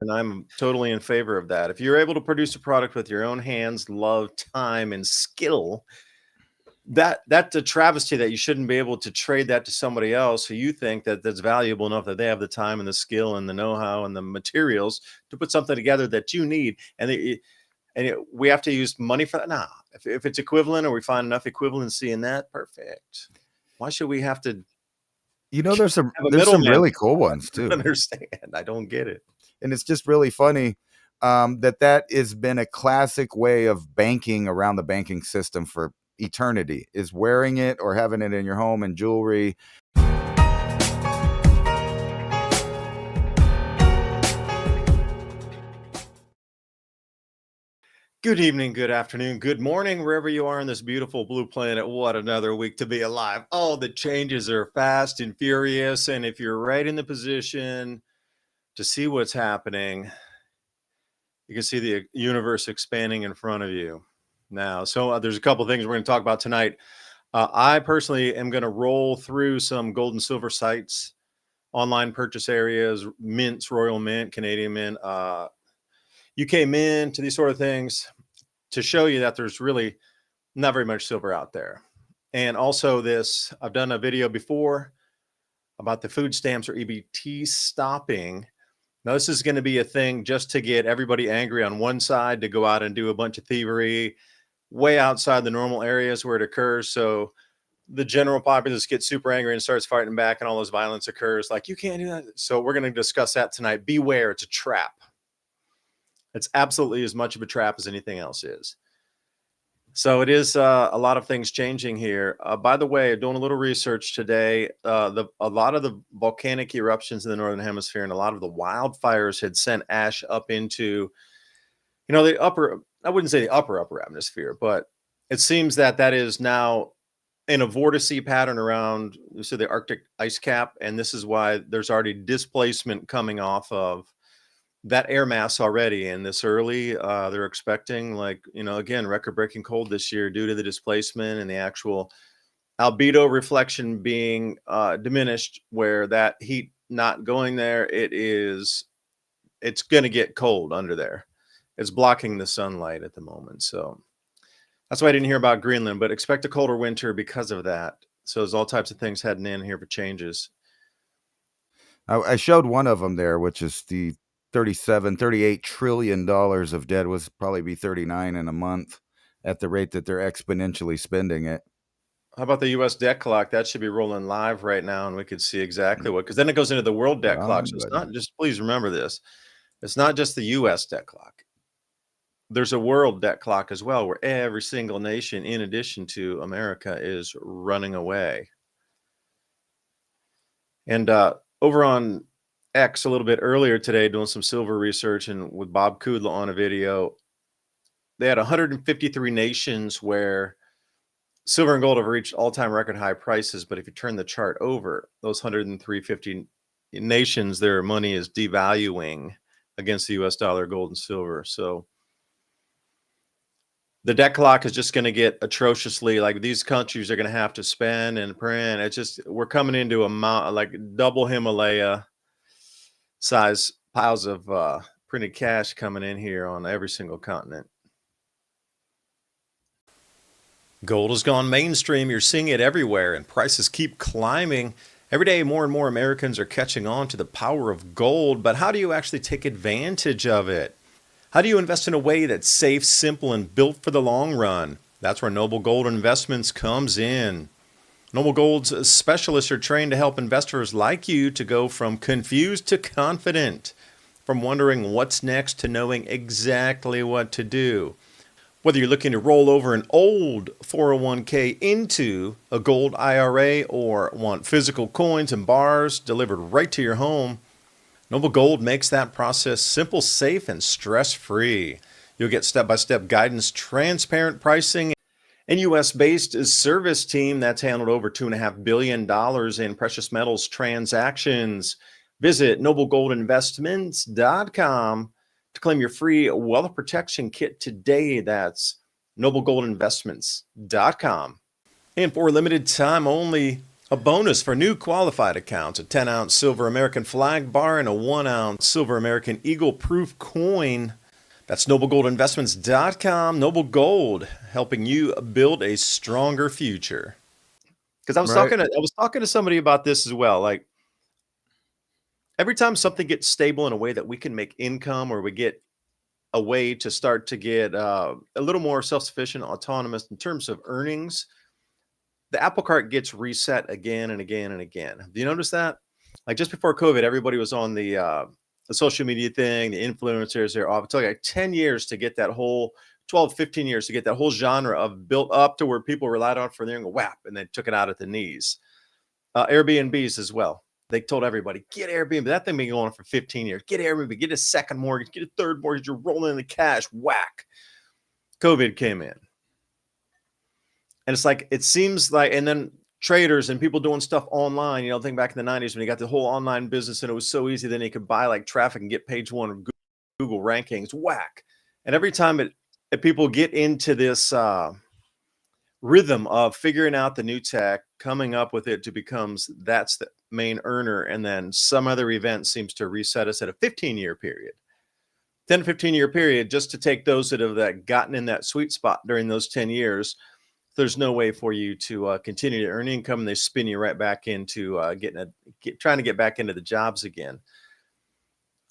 And I'm totally in favor of that. If you're able to produce a product with your own hands, love, time, and skill, that's a travesty that you shouldn't be able to trade that to somebody else who you think that that's valuable enough that they have the time and the skill and the know-how and the materials to put something together that you need. We have to use money for that. Nah, if it's equivalent or we find enough equivalency in that, perfect. Why should we have to There's some have a there's some middleman? really cool ones I too. don't understand. I don't get it. And it's just really funny that has been a classic way of banking around the banking system for eternity, is wearing it or having it in your home and jewelry. Good evening, good afternoon, good morning, wherever you are on this beautiful blue planet. What another week to be alive. Oh, the changes are fast and furious. And if you're right in the position to see what's happening, you can see the universe expanding in front of you now. So there's a couple of things we're going to talk about tonight. I personally am going to roll through some gold and silver sites, online purchase areas, mints, Royal Mint, Canadian Mint, UK Mint, to these sort of things, to show you that there's really not very much silver out there. And also this, I've done a video before about the food stamps or EBT stopping. Now this is going to be a thing just to get everybody angry on one side to go out and do a bunch of thievery way outside the normal areas where it occurs. So the general populace gets super angry and starts fighting back, and all this violence occurs. Like, you can't do that. So we're going to discuss that tonight. Beware, it's a trap. It's absolutely as much of a trap as anything else is. So it is a lot of things changing here. By the way, doing a little research today, a lot of the volcanic eruptions in the Northern Hemisphere and a lot of the wildfires had sent ash up into, the upper, I wouldn't say the upper atmosphere, but it seems that is now in a vortice pattern around the Arctic ice cap. And this is why there's already displacement coming off of that air mass already. And this early, they're expecting, again, record breaking cold this year due to the displacement and the actual albedo reflection being diminished, where that heat not going there, it's going to get cold under there. It's blocking the sunlight at the moment. So that's why I didn't hear about Greenland, but expect a colder winter because of that. So there's all types of things heading in here for changes. I showed one of them there, which is the $38 trillion of debt. Was probably be 39 in a month at the rate that they're exponentially spending it. How about the U.S. debt clock? That should be rolling live right now, and we could see exactly what, because then it goes into the world debt clock. So it's not just, please remember this, it's not just the U.S. debt clock. There's a world debt clock as well, where every single nation, in addition to America, is running away. And over on X a little bit earlier today, doing some silver research and with Bob Kudla on a video, they had 153 nations where silver and gold have reached all-time record high prices. But if you turn the chart over, those 103 nations, their money is devaluing against the US dollar, gold and silver. So the debt clock is just going to get atrociously, like, these countries are going to have to spend and print. It's just, we're coming into like double Himalaya size piles of printed cash coming in here on every single continent. Gold has gone mainstream. You're seeing it everywhere, and prices keep climbing. Every day, more and more Americans are catching on to the power of gold. But how do you actually take advantage of it? How do you invest in a way that's safe, simple, and built for the long run? That's where Noble Gold Investments comes in. Noble Gold's specialists are trained to help investors like you to go from confused to confident, from wondering what's next to knowing exactly what to do. Whether you're looking to roll over an old 401k into a gold IRA or want physical coins and bars delivered right to your home, Noble Gold makes that process simple, safe, and stress-free. You'll get step-by-step guidance, transparent pricing, and U.S.-based service team that's handled over $2.5 billion in precious metals transactions. Visit noblegoldinvestments.com to claim your free wealth protection kit today. That's noblegoldinvestments.com. And for a limited time only, A bonus for new qualified accounts, a 10-ounce silver American flag bar and a 1-ounce silver American Eagle proof coin. That's noblegoldinvestments.com. Noble Gold, helping you build a stronger future. Because Right. I was talking to somebody about this as well. Like every time something gets stable in a way that we can make income, or we get a way to start to get a little more self-sufficient, autonomous in terms of earnings, the apple cart gets reset again and again and again. Do you notice that? Like just before COVID, everybody was on the social media thing, the influencers. They're off. It took like 10 years to get that whole 12, 15 years to get that whole genre of built up to where people relied on for their whap, and then took it out at the knees. Airbnbs as well. They told everybody, get Airbnb. That thing been going on for 15 years. Get Airbnb, get a second mortgage, get a third mortgage. You're rolling in the cash. Whack. COVID came in. And it's like, it seems like, and then traders and people doing stuff online, think back in the 90s when you got the whole online business and it was so easy, then you could buy like traffic and get page one of Google rankings. Whack. And every time people get into this rhythm of figuring out the new tech, coming up with it to becomes that's the main earner, and then some other event seems to reset us at a 15-year period, 10 15-year period, just to take those that have gotten in that sweet spot during those 10 years. There's no way for you to continue to earn income, and they spin you right back into trying to get back into the jobs again.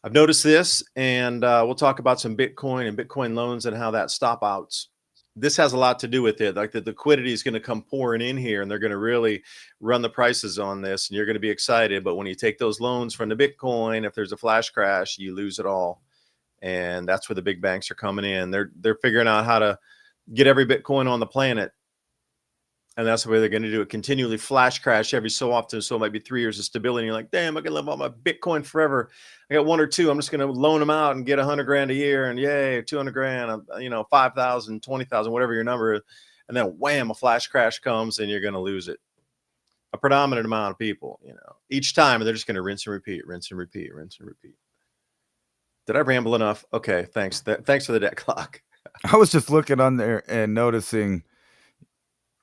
I've noticed this, and we'll talk about some Bitcoin and Bitcoin loans and how that stop outs. This has a lot to do with it. Like the liquidity is going to come pouring in here, and they're going to really run the prices on this, and you're going to be excited. But when you take those loans from the Bitcoin, if there's a flash crash, you lose it all. And that's where the big banks are coming in. They're figuring out how to get every Bitcoin on the planet. And that's the way they're going to do it. Continually flash crash every so often. So it might be 3 years of stability. And you're like, damn, I can live on my Bitcoin forever. I got one or two. I'm just going to loan them out and get 100 grand a year. And yay, 200 grand, 5,000, 20,000, whatever your number is. And then wham, a flash crash comes and you're going to lose it. A predominant amount of people, each time, and they're just going to rinse and repeat, rinse and repeat, rinse and repeat. Did I ramble enough? Okay, thanks. Thanks for the debt clock. I was just looking on there and noticing,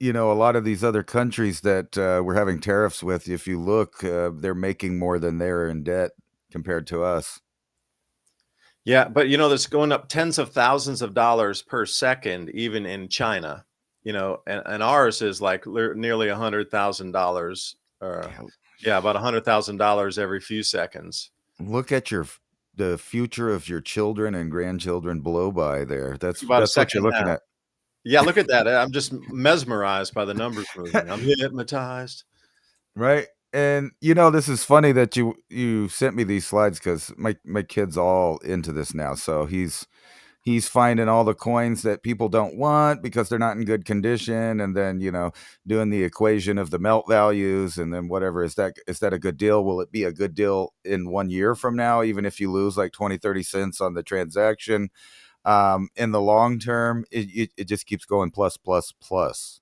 a lot of these other countries that we're having tariffs with, if you look, they're making more than they're in debt compared to us. Yeah, but that's going up tens of thousands of dollars per second, even in China. And ours is like nearly $100,000. Yeah, about $100,000 every few seconds. Look at the future of your children and grandchildren blow by there. That's About a what you're second looking now. at. Yeah, look at that. I'm just mesmerized by the numbers moving. I'm hypnotized. Right. And this is funny that you sent me these slides, because my kid's all into this now. So he's finding all the coins that people don't want because they're not in good condition, and then doing the equation of the melt values, and then whatever, is that a good deal? Will it be a good deal in 1 year from now, even if you lose like 20-30 cents on the transaction? In the long term, it just keeps going plus plus plus.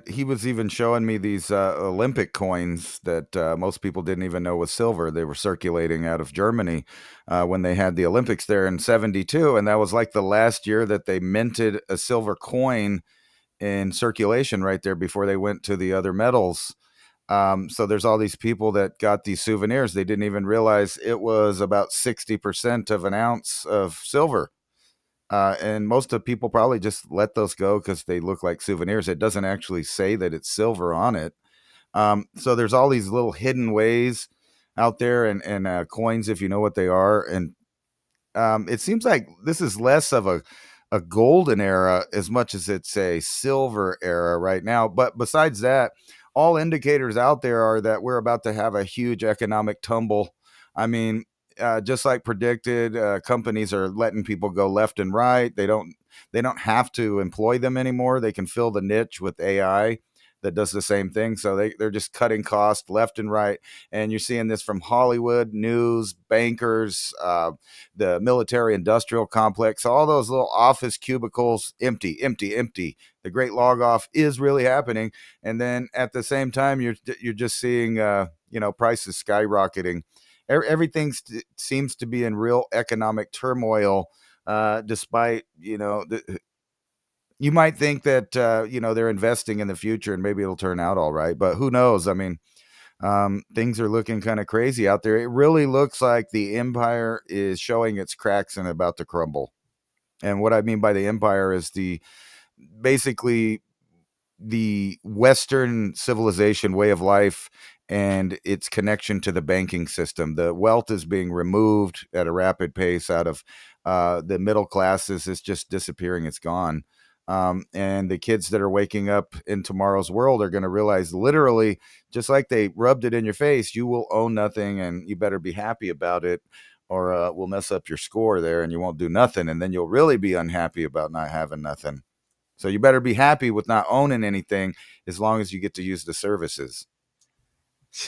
He was even showing me these Olympic coins that most people didn't even know was silver. They were circulating out of Germany when they had the Olympics there in '72, and that was like the last year that they minted a silver coin in circulation right there before they went to the other metals. So there's all these people that got these souvenirs. They didn't even realize it was about 60% of an ounce of silver. And most of people probably just let those go because they look like souvenirs. It doesn't actually say that it's silver on it. So there's all these little hidden ways out there, and coins, if you know what they are. And it seems like this is less of a golden era as much as it's a silver era right now. But besides that, all indicators out there are that we're about to have a huge economic tumble. I mean, just like predicted, companies are letting people go left and right. They don't have to employ them anymore. They can fill the niche with AI that does the same thing. So they're just cutting costs left and right. And you're seeing this from Hollywood, news, bankers, the military industrial complex, all those little office cubicles, empty, empty, empty. The great log off is really happening. And then at the same time, you're just seeing, prices skyrocketing. Everything seems to be in real economic turmoil, despite, You might think that they're investing in the future and maybe it'll turn out all right, but who knows? I mean, things are looking kind of crazy out there. It really looks like the empire is showing its cracks and about to crumble. And what I mean by the empire is basically the Western civilization way of life and its connection to the banking system. The wealth is being removed at a rapid pace out of the middle classes. It's just disappearing. It's gone. And the kids that are waking up in tomorrow's world are going to realize, literally, just like they rubbed it in your face, you will own nothing and you better be happy about it, or we'll mess up your score there and you won't do nothing. And then you'll really be unhappy about not having nothing. So you better be happy with not owning anything as long as you get to use the services.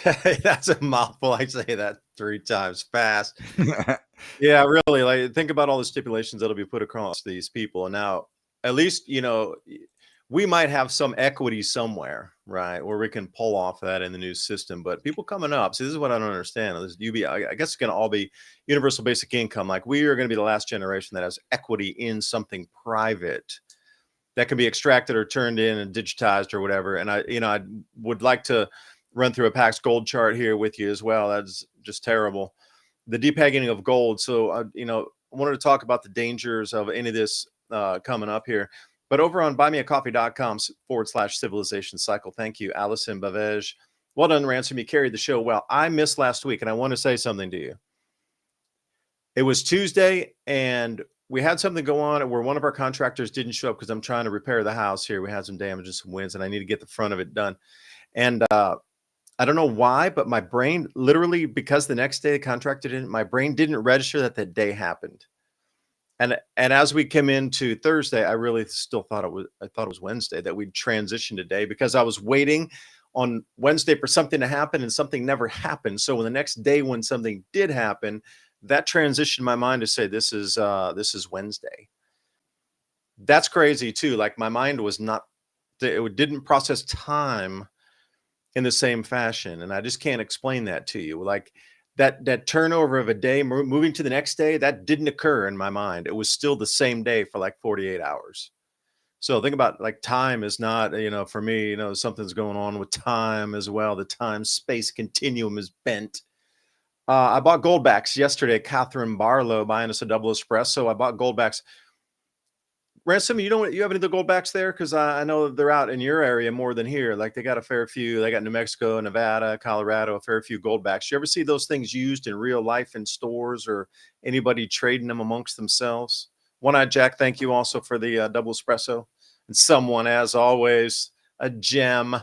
That's a mouthful. I say that 3 times fast. Yeah, really. Like, think about all the stipulations that'll be put across these people. And now, at least, we might have some equity somewhere, right, where we can pull off that in the new system. But people coming up, see, this is what I don't understand. This I guess it's going to all be universal basic income. Like, we are going to be the last generation that has equity in something private that can be extracted or turned in and digitized or whatever. And I would like to run through a Pax Gold chart here with you as well. That's just terrible. The depegging of gold. So, I wanted to talk about the dangers of any of this coming up here. But over on buymeacoffee.com/civilization cycle. Thank you, Allison Bavej. Well done, Ransom. You carried the show well. I missed last week, and I want to say something to you. It was Tuesday, and we had something go on where one of our contractors didn't show up because I'm trying to repair the house here. We had some damage and some winds, and I need to get the front of it done. And I don't know why, but my brain literally, because the next day the contractor didn't, my brain didn't register that that day happened. And as we came into Thursday, I really still thought I thought it was Wednesday that we'd transition today, because I was waiting on Wednesday for something to happen and something never happened. So when the next day when something did happen, that transitioned my mind to say this is Wednesday. That's crazy too. Like, my mind was not, it didn't process time in the same fashion, and I just can't explain that to you. Like, that turnover of a day moving to the next day, that didn't occur in my mind. It was still the same day for like 48 hours. So think about, like, time is not, for me, something's going on with time as well. The time space continuum is bent. I bought Goldbacks yesterday. Catherine Barlow buying us a double espresso. I bought Goldbacks. Ransom, you have any of the Goldbacks there? Because I know they're out in your area more than here. Like, they got a fair few. They got New Mexico, Nevada, Colorado, a fair few Goldbacks. You ever see those things used in real life in stores, or anybody trading them amongst themselves? One-Eyed Jack, thank you also for the double espresso. And someone, as always, a gem.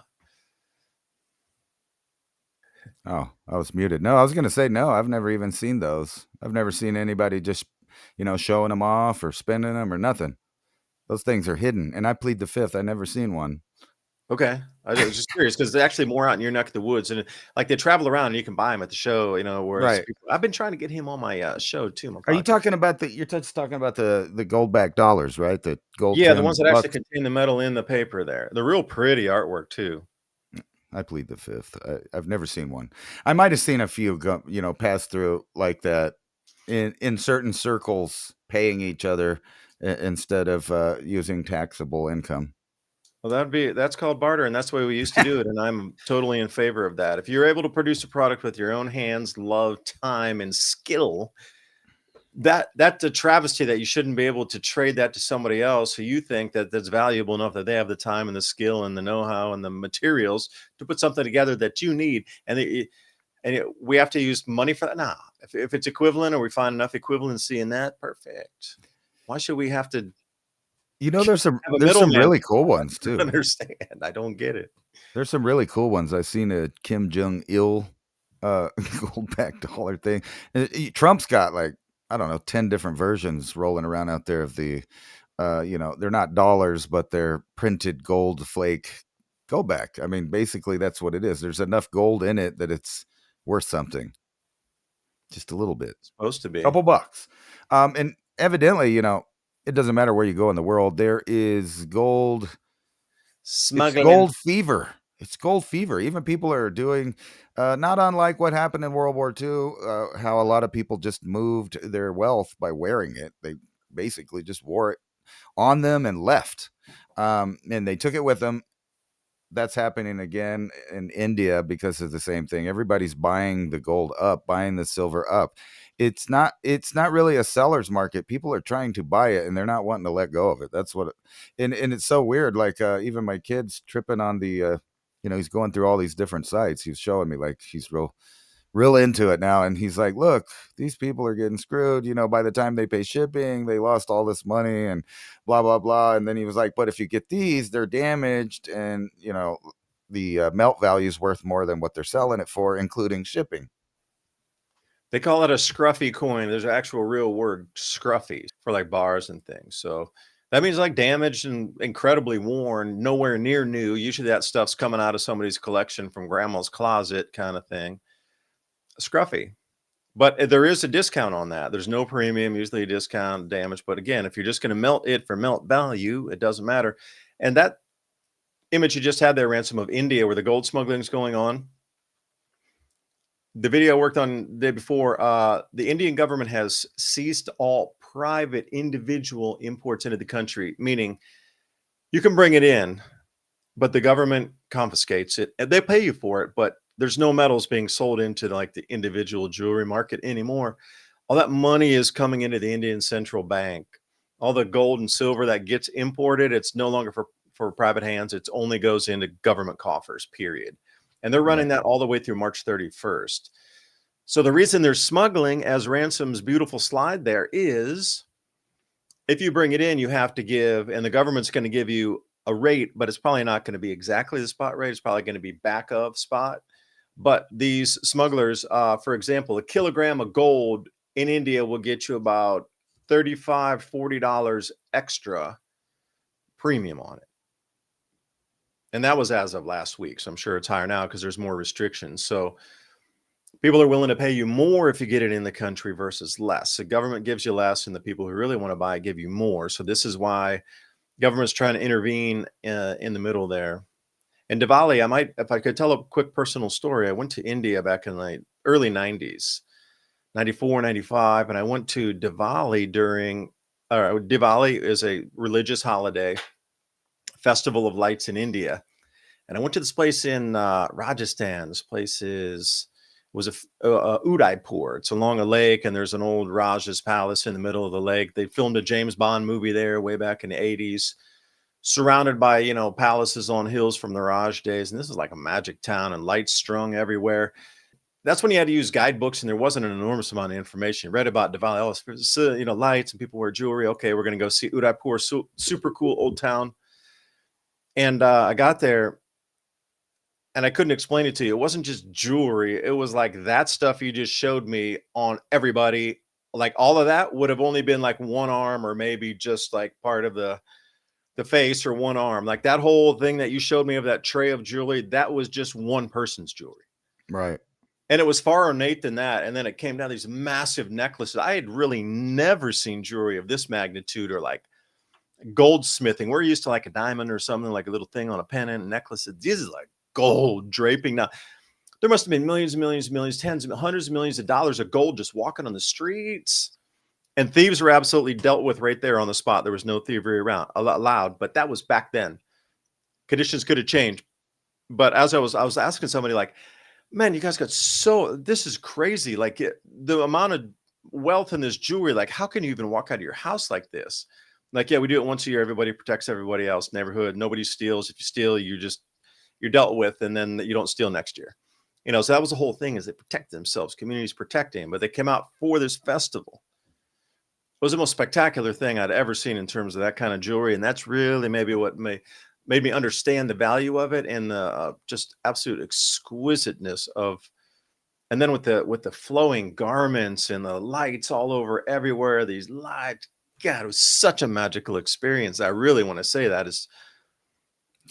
Oh, I was muted. No, I was going to say, no, I've never even seen those. I've never seen anybody just, showing them off or spending them or nothing. Those things are hidden. And I plead the fifth. I never seen one. Okay. I was just curious because they're actually more out in your neck of the woods, and like, they travel around and you can buy them at the show, whereas Right. I've been trying to get him on my show too, my Are you podcast. talking about you're just talking about the gold-backed dollars, right? The gold Yeah, the trimmed ones that actually bucks. contain the metal in the paper there. They're real pretty artwork too. I plead the fifth. I've never seen one. I might have seen a few pass through like that in certain circles, paying each other instead of using taxable income. Well, that's called barter, and that's the way we used to do it, and I'm totally in favor of that. If you're able to produce a product with your own hands, love, time, and skill, that's a travesty that you shouldn't be able to trade that to somebody else who you think that's valuable enough that they have the time and the skill and the know-how and the materials to put something together that you need. We have to use money for that. Nah, if it's equivalent, or we find enough equivalency in that, perfect. Why should we have to There's some have a there's some middleman? really cool I ones don't too. understand. I don't get it. There's some really cool ones. I've seen a Kim Jong Il gold-backed dollar thing. Trump's got, like, I don't know, 10 different versions rolling around out there of the they're not dollars, but they're printed gold flake goldback. I mean, basically that's what it is. There's enough gold in it that it's worth something. Just a little bit. It's supposed to be Couple bucks. And evidently, it doesn't matter where you go in the world, there is gold. It's smuggling. gold fever. It's gold fever. Even people are doing, not unlike what happened in World War II, how a lot of people just moved their wealth by wearing it. They basically just wore it on them and left. And they took it with them. That's happening again in India because of the same thing. Everybody's buying the gold up, buying the silver up. It's not really a seller's market. People are trying to buy it and they're not wanting to let go of it. That's what and it's so weird. Like even my kid's tripping on the he's going through all these different sites. He's showing me, like, he's real into it now, and he's like, look, these people are getting screwed. By the time they pay shipping, they lost all this money and blah blah blah. And then he was like, but if you get these, they're damaged, and the melt value is worth more than what they're selling it for, including shipping. They call it a scruffy coin. There's an actual real word, scruffy, for like bars and things. So that means like damaged and incredibly worn, nowhere near new. Usually that stuff's coming out of somebody's collection from grandma's closet kind of thing. Scruffy. But there is a discount on that. There's no premium, usually a discount, damage. But again, if you're just going to melt it for melt value, it doesn't matter. And that image you just had there, Ransom, of India, where the gold smuggling is going on, the video I worked on the day before, the Indian government has ceased all private individual imports into the country, meaning you can bring it in, but the government confiscates it and they pay you for it, but there's no metals being sold into like the individual jewelry market anymore. All that money is coming into the Indian central bank. All the gold and silver that gets imported, it's no longer for private hands. It only goes into government coffers, period. And they're running Right. that all the way through March 31st. So the reason they're smuggling, as Ransom's beautiful slide there, is if you bring it in, you have to give, and the government's going to give you a rate, but it's probably not going to be exactly the spot rate. It's probably going to be back of spot. But these smugglers, for example, a kilogram of gold in India will get you about $35, $40 extra premium on it. And that was as of last week. So I'm sure it's higher now because there's more restrictions. So people are willing to pay you more if you get it in the country versus less. The government gives you less, and the people who really want to buy it give you more. So this is why government's trying to intervene in the middle there. And Diwali, if I could tell a quick personal story, I went to India back in the early 90s, 94, 95, and I went to Diwali Diwali is a religious holiday, festival of lights in India. And I went to this place in Rajasthan. This place was Udaipur. It's along a lake, and there's an old Raja's palace in the middle of the lake. They filmed a James Bond movie there way back in the 80s, surrounded by, palaces on hills from the Raj days. And this is like a magic town, and lights strung everywhere. That's when you had to use guidebooks, and there wasn't an enormous amount of information. You read about Diwali, lights, and people wear jewelry. Okay, we're going to go see Udaipur, super cool old town. And I got there, and I couldn't explain it to you. It wasn't just jewelry. It was like that stuff you just showed me on everybody. Like all of that would have only been like one arm, or maybe just like part of the face or one arm. Like that whole thing that you showed me of that tray of jewelry, that was just one person's jewelry. Right. And it was far ornate than that. And then it came down these massive necklaces. I had really never seen jewelry of this magnitude, or like goldsmithing. We're used to like a diamond or something, like a little thing on a pendant, necklace. This is like gold draping. Now, there must have been millions and millions and millions, tens of hundreds of millions of dollars of gold just walking on the streets. And thieves were absolutely dealt with right there on the spot. There was no thievery around allowed, but that was back then. Conditions could have changed. But as I was asking somebody, like, man, you guys got this is crazy. Like the amount of wealth in this jewelry, like, how can you even walk out of your house like this? Like, yeah, we do it once a year. Everybody protects everybody else. Neighborhood, nobody steals. If you steal, you're dealt with, and then you don't steal next year. So that was the whole thing, is they protect themselves, communities protecting, but they came out for this festival. It was the most spectacular thing I'd ever seen in terms of that kind of jewelry. And that's really maybe what made me understand the value of it, and the just absolute exquisiteness of, and then with the flowing garments and the lights all over everywhere, these lights, God, it was such a magical experience. I really want to say that is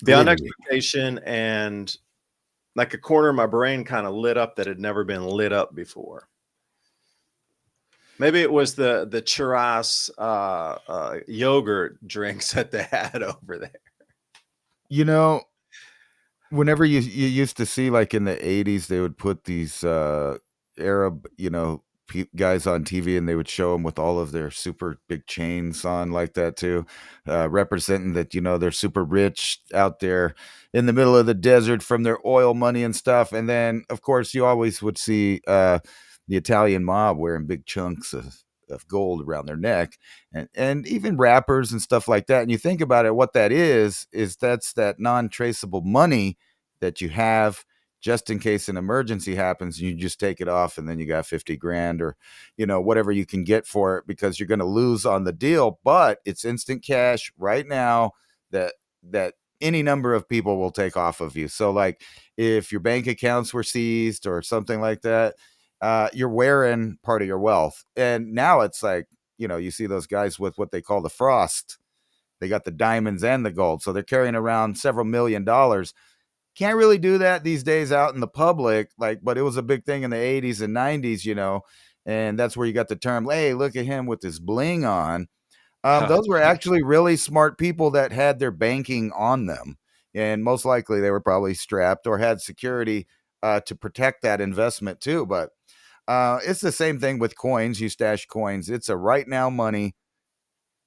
beyond Groovy. expectation, and like a corner of my brain kind of lit up that had never been lit up before. Maybe it was the churras yogurt drinks that they had over there. You know, whenever you used to see, like in the 80s, they would put these Arab, guys on TV, and they would show them with all of their super big chains on like that too, representing that they're super rich out there in the middle of the desert from their oil money and stuff. And then of course you always would see the Italian mob wearing big chunks of gold around their neck, and even rappers and stuff like that. And you think about it, what that is that's that non-traceable money that you have just in case an emergency happens. You just take it off, and then you got 50 grand or whatever you can get for it, because you're going to lose on the deal, but it's instant cash right now that any number of people will take off of you. So like if your bank accounts were seized or something like that, you're wearing part of your wealth. And now it's like, you see those guys with what they call the frost. They got the diamonds and the gold, so they're carrying around several $1,000,000. Can't really do that these days out in the public, like, but it was a big thing in the 80s and 90s, and that's where you got the term, hey, look at him with his bling on. Those were actually really smart people that had their banking on them, and most likely they were probably strapped or had security to protect that investment too. But it's the same thing with coins. You stash coins. It's a right now money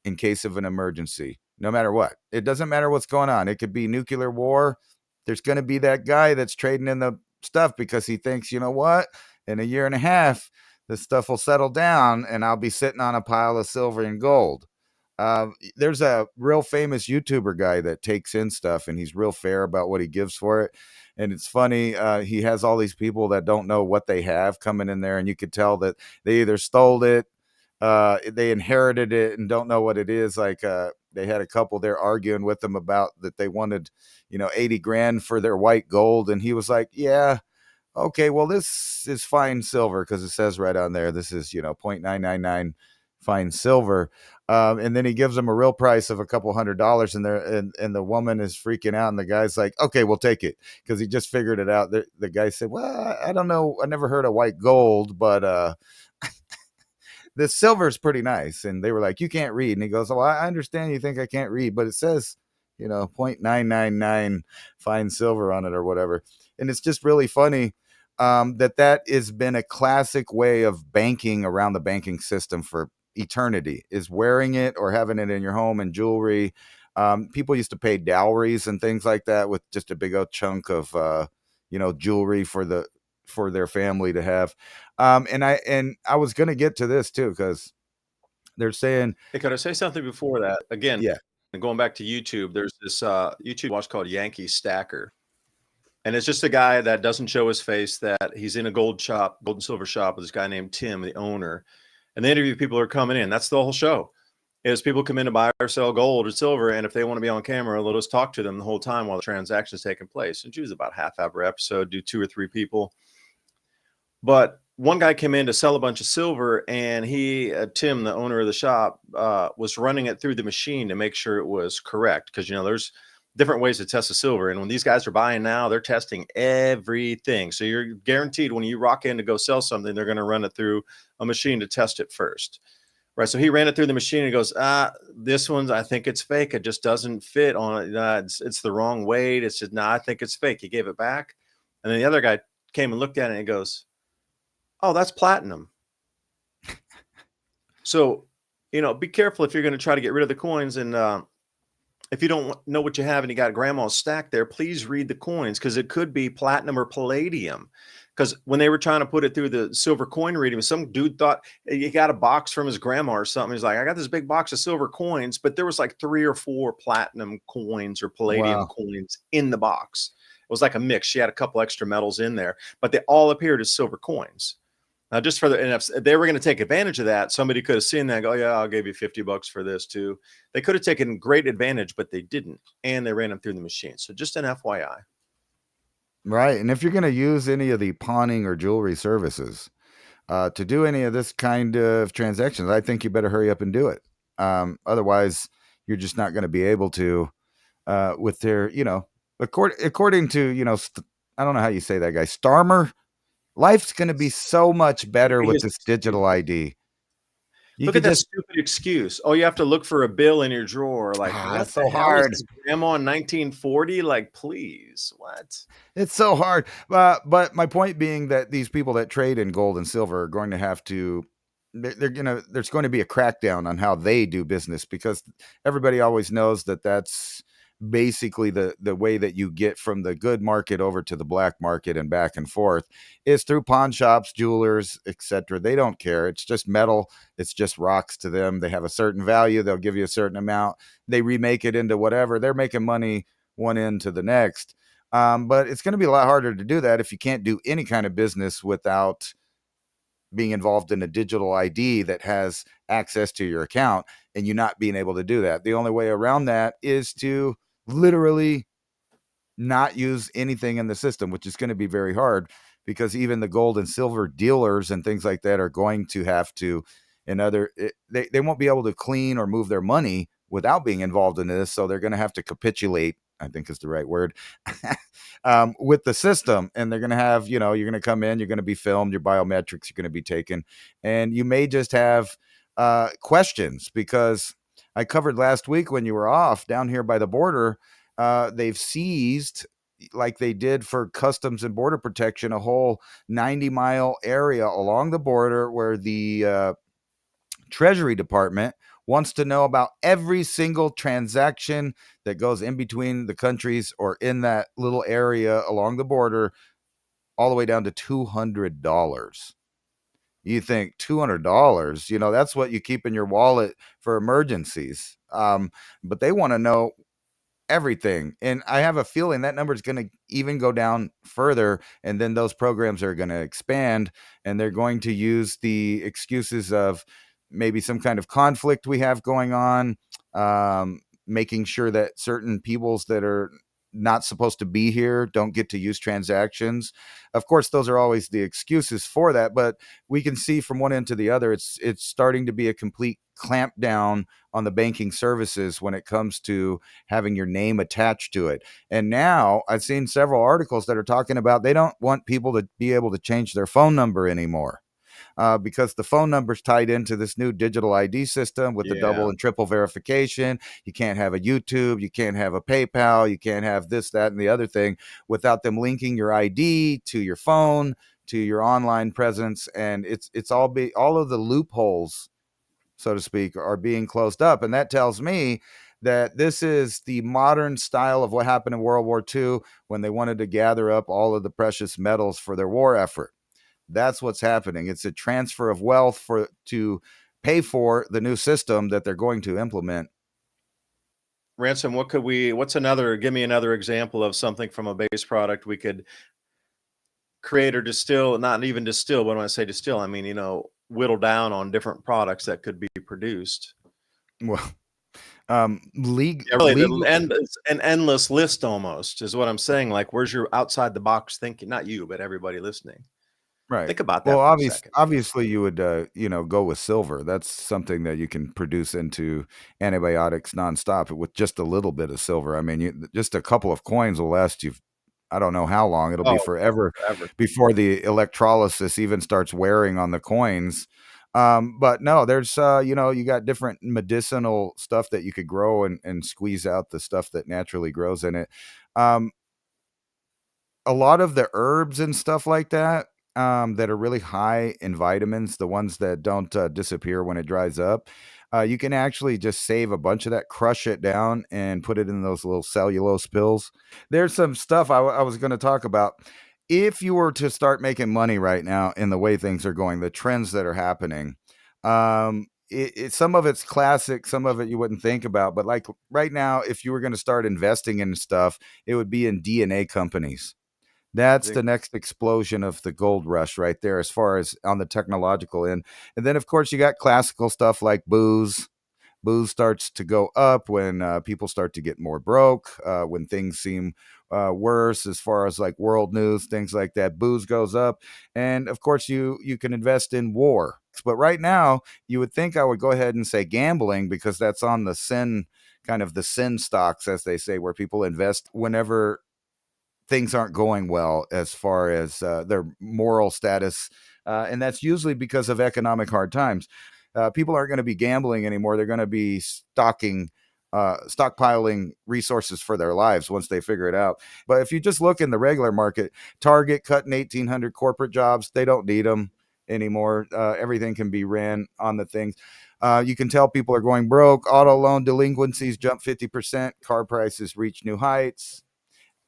in case of an emergency, no matter what. It doesn't matter what's going on. It could be nuclear war. There's going to be that guy that's trading in the stuff because he thinks, you know what, in a year and a half, this stuff will settle down and I'll be sitting on a pile of silver and gold. There's a real famous YouTuber guy that takes in stuff, and he's real fair about what he gives for it. And it's funny. He has all these people that don't know what they have coming in there, and you could tell that they either stole it, they inherited it and don't know what it is. Like they had a couple there arguing with them about that they wanted 80 grand for their white gold, and he was like, yeah, okay, well, this is fine silver, because it says right on there this is 0.999 fine silver. And then he gives them a real price of a couple $100, and the woman is freaking out, and the guy's like, okay, we'll take it, because he just figured it out. The guy said, well, I don't know, I never heard of white gold, but the silver is pretty nice. And they were like, you can't read. And he goes, well, I understand you think I can't read, but it says, 0.999 fine silver on it or whatever. And it's just really funny that has been a classic way of banking around the banking system for eternity, is wearing it or having it in your home and jewelry. People used to pay dowries and things like that with just a big old chunk of, jewelry for their family to have. And I was going to get to this too, because they're saying, Hey, could I say something before that? Again, yeah, going back to YouTube, there's this YouTube watch called Yankee Stacker. And it's just a guy that doesn't show his face, that he's in a gold and silver shop with this guy named Tim, the owner. And they interview people who are coming in. That's the whole show. Is people come in to buy or sell gold or silver, and if they want to be on camera, they'll just talk to them the whole time while the transaction is taking place. And choose about half-hour episode, do 2 or 3 people. But one guy came in to sell a bunch of silver, and he, Tim, the owner of the shop, was running it through the machine to make sure it was correct. Because, there's different ways to test the silver. And when these guys are buying now, they're testing everything. So you're guaranteed when you rock in to go sell something, they're going to run it through a machine to test it first. Right. So he ran it through the machine and goes, this one's, I think it's fake. It just doesn't fit on it. It's the wrong weight. It's just, I think it's fake. He gave it back. And then the other guy came and looked at it and he goes, oh, that's platinum. So, be careful if you're going to try to get rid of the coins. And if you don't know what you have and you got grandma's stack there, please read the coins, because it could be platinum or palladium. Because when they were trying to put it through the silver coin reading, some dude thought he got a box from his grandma or something. He's like, I got this big box of silver coins, but there was like 3 or 4 platinum coins or palladium coins in the box. It was like a mix. She had a couple extra metals in there, but they all appeared as silver coins. Just for and if they were going to take advantage of that, somebody could have seen that and go, yeah, I'll give you $50 for this too. They could have taken great advantage, but they didn't. And they ran them through the machine. So just an FYI. right. And if you're going to use any of the pawning or jewelry services to do any of this kind of transactions, I think you better hurry up and do it. Otherwise, you're just not going to be able to with their, according to, I don't know how you say that guy, Starmer. Life's going to be so much better with this digital ID. You Look at could that just stupid excuse. Oh, you have to look for a bill in your drawer. Like, what it's the so hell is hard. this, grandma in 1940? Like, please, what? It's so hard. But my point being that these people that trade in gold and silver are going to have to. There's going to be a crackdown on how they do business because everybody always knows that that's basically the way that you get from the good market over to the black market and back and forth is through pawn shops, jewelers, etc. They don't care. It's just metal. It's just rocks to them. They have a certain value. They'll give you a certain amount. They remake it into whatever. They're making money one end to the next. But it's going to be a lot harder to do that if you can't do any kind of business without being involved in a digital ID that has access to your account and you not being able to do that. The only way around that is to literally not use anything in the system, which is going to be very hard because even the gold and silver dealers and things like that are going to have to, they won't be able to clean or move their money without being involved in this. So they're going to have to capitulate, I think is the right word, with the system. And they're going to have, you're going to come in, you're going to be filmed, your biometrics are going to be taken, and you may just have questions because I covered last week when you were off down here by the border. They've seized, like they did for Customs and Border Protection, a whole 90-mile area along the border where the Treasury Department wants to know about every single transaction that goes in between the countries or in that little area along the border, all the way down to $200. You think $200, that's what you keep in your wallet for emergencies. But they want to know everything. And I have a feeling that number is going to even go down further. And then those programs are going to expand and they're going to use the excuses of maybe some kind of conflict we have going on, making sure that certain peoples that are not supposed to be here don't get to use transactions. Of course, those are always the excuses for that, but we can see from one end to the other, it's starting to be a complete clamp down on the banking services when it comes to having your name attached to it. And now I've seen several articles that are talking about they don't want people to be able to change their phone number anymore. Because the phone number's tied into this new digital ID system with the double Yeah. and triple verification. You can't have a YouTube, you can't have a PayPal, you can't have this, that, and the other thing without them linking your ID to your phone, to your online presence, and it's all of the loopholes, so to speak, are being closed up. And that tells me that this is the modern style of what happened in World War II when they wanted to gather up all of the precious metals for their war effort. That's what's happening. It's a transfer of wealth to pay for the new system that they're going to implement. Ransom, give me another example of something from a base product we could create or distill, not even distill. But when I say distill, I mean, whittle down on different products that could be produced. Well, Yeah, really, legal, it's an endless list almost is what I'm saying. Like, where's your outside the box thinking? Not you, but everybody listening. right? Think about Well, that for a second. obviously, you would go with silver. That's something that you can produce into antibiotics nonstop with just a little bit of silver. I mean, just a couple of coins will last you. I don't know how long. It'll be Oh, forever forever. before the electrolysis even starts wearing on the coins. But no, there's you got different medicinal stuff that you could grow and squeeze out the stuff that naturally grows in it. Um, a lot of the herbs and stuff like that, that are really high in vitamins, the ones that don't disappear when it dries up, you can actually just save a bunch of that, crush it down, and put it in those little cellulose pills. There's some stuff I was going to talk about. If you were to start making money right now in the way things are going, the trends that are happening, some of it's classic, some of it you wouldn't think about. But like right now, if you were going to start investing in stuff, it would be in DNA companies. That's Think- the next explosion of the gold rush right there, as far as on the technological end. And then, of course, you got classical stuff like booze. Booze starts to go up when people start to get more broke, when things seem worse as far as like world news, things like that. Booze goes up. And of course, you can invest in war. But right now, you would think I would go ahead and say gambling because that's on the sin, kind of the sin stocks, as they say, where people invest whenever things aren't going well as far as their moral status. And that's usually because of economic hard times. People aren't going to be gambling anymore. They're going to be stockpiling resources for their lives once they figure it out. But if you just look in the regular market, Target cutting 1,800 corporate jobs, they don't need them anymore. Everything can be ran on the things. You can tell people are going broke. Auto loan delinquencies jump 50%. Car prices reach new heights.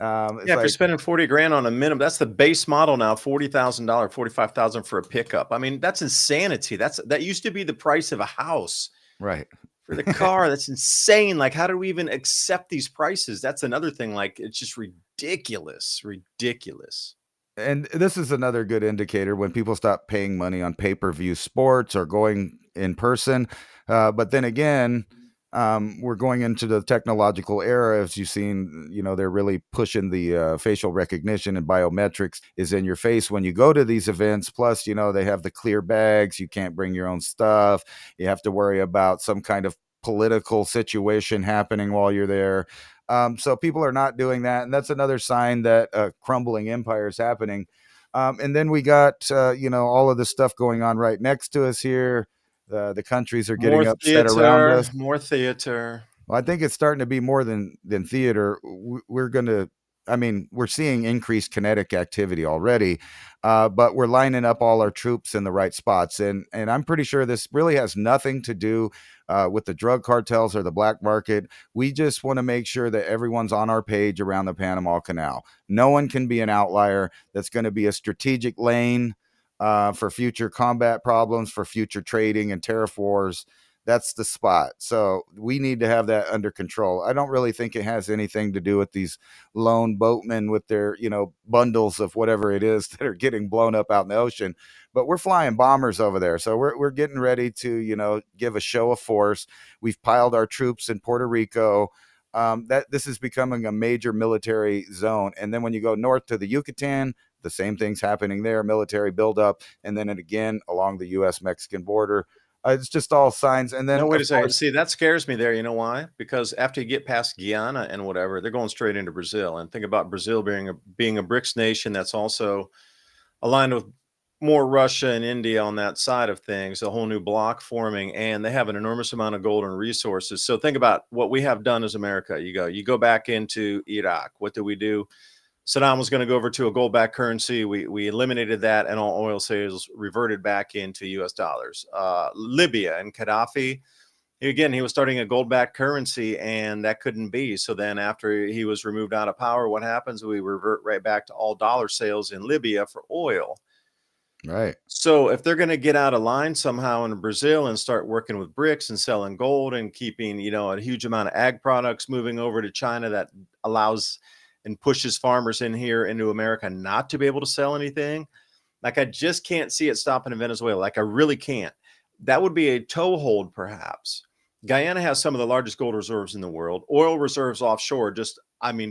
It's Yeah, if you're like, spending 40 grand on a minimum, that's the base model now, $40,000, 45,000 for a pickup. I mean, that's insanity. That used to be the price of a house. right. For the car, that's insane. Like, how do we even accept these prices? That's another thing. Like, it's just ridiculous, ridiculous. And this is another good indicator when people stop paying money on pay-per-view sports or going in person. But then again, we're going into the technological era. As you've seen, they're really pushing the facial recognition and biometrics is in your face when you go to these events. Plus, they have the clear bags. You can't bring your own stuff. You have to worry about some kind of political situation happening while you're there. So people are not doing that, and that's another sign that a crumbling empire is happening. And then we got all of this stuff going on right next to us here. The countries are More getting upset around theater, us. more theater. Well, I think it's starting to be more than theater. We're going to, I mean, we're seeing increased kinetic activity already, but we're lining up all our troops in the right spots, and I'm pretty sure this really has nothing to do with the drug cartels or the black market. We just want to make sure that everyone's on our page around the Panama Canal. No one can be an outlier. That's going to be a strategic lane for future combat problems, for future trading and tariff wars. That's the spot. So we need to have that under control. I don't really think it has anything to do with these lone boatmen with their, bundles of whatever it is that are getting blown up out in the ocean. But we're flying bombers over there. So we're getting ready to, give a show of force. We've piled our troops in Puerto Rico. That this is becoming a major military zone. And then when you go north to the Yucatan, the same thing's happening there, military buildup. And then again along the U.S.-Mexican border. It's just all signs. And then, No, wait of a second. course, See, that scares me there. You know why? Because after you get past Guyana and whatever, they're going straight into Brazil. And think about Brazil being a BRICS nation that's also aligned with more Russia and India on that side of things, a whole new block forming, and they have an enormous amount of gold and resources. So think about what we have done as America. You go back into Iraq. What did we do? Saddam was going to go over to a gold-backed currency. We eliminated that, and all oil sales reverted back into U.S. dollars. Libya and Gaddafi, again, he was starting a gold-backed currency, and that couldn't be. So then after he was removed out of power, what happens? We revert right back to all dollar sales in Libya for oil. right. So if they're going to get out of line somehow in Brazil and start working with BRICS and selling gold and keeping, a huge amount of ag products moving over to China that allows and pushes farmers in here into America not to be able to sell anything, like I just can't see it stopping in Venezuela. Like I really can't. That would be a toehold, perhaps. Guyana has some of the largest gold reserves in the world. Oil reserves offshore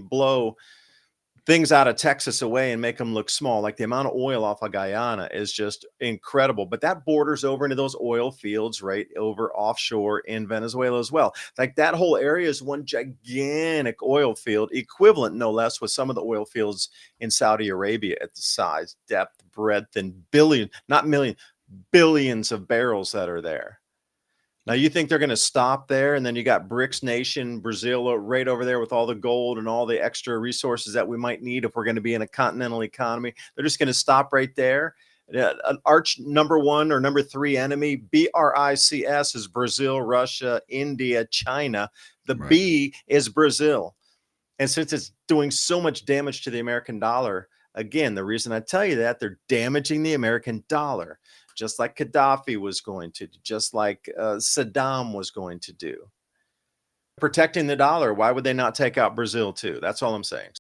blow things out of Texas away and make them look small. Like the amount of oil off of Guyana is just incredible. But that borders over into those oil fields right over offshore in Venezuela as well. Like that whole area is one gigantic oil field, equivalent no less with some of the oil fields in Saudi Arabia at the size, depth, breadth, and billions of barrels that are there. Now, you think they're going to stop there, and then you got BRICS nation, Brazil, right over there with all the gold and all the extra resources that we might need if we're going to be in a continental economy. They're just going to stop right there. An arch number one or number three enemy, BRICS, is Brazil, Russia, India, China. The Right. B is Brazil. And since it's doing so much damage to the American dollar, again, the reason I tell you that, they're damaging the American dollar, just like Gaddafi was going to, just like Saddam was going to do. Protecting the dollar, why would they not take out Brazil too? That's all I'm saying.